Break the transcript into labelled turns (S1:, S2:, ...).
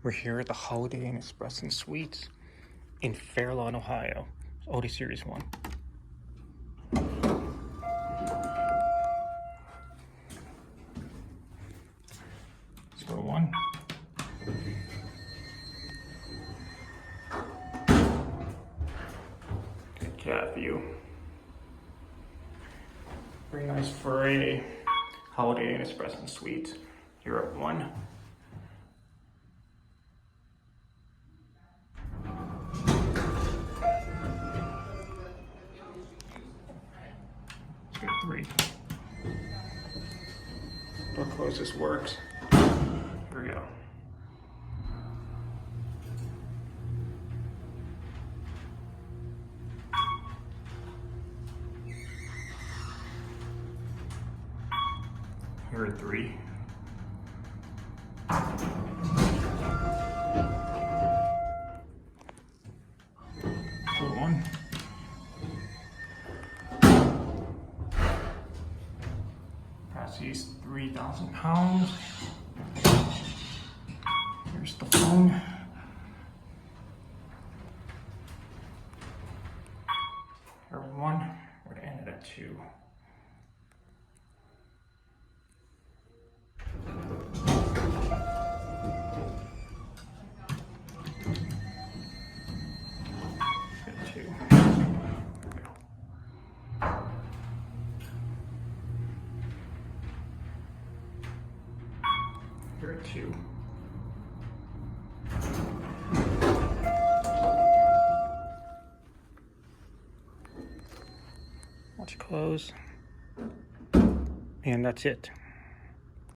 S1: We're here at the Holiday Inn Express and Suites in Fairlawn, Ohio. Otis Series 1. Let's go 1. Good cat view. Very nice for a Holiday Inn Express and Suites. Here at 1. Let's go 3. Door closes works. Here we go. Here are 3. Here 1. Capacity's 3,000 pounds. Here's the phone. Here 1. We're gonna end it at 2. Here at 2. Watch it close. And that's it.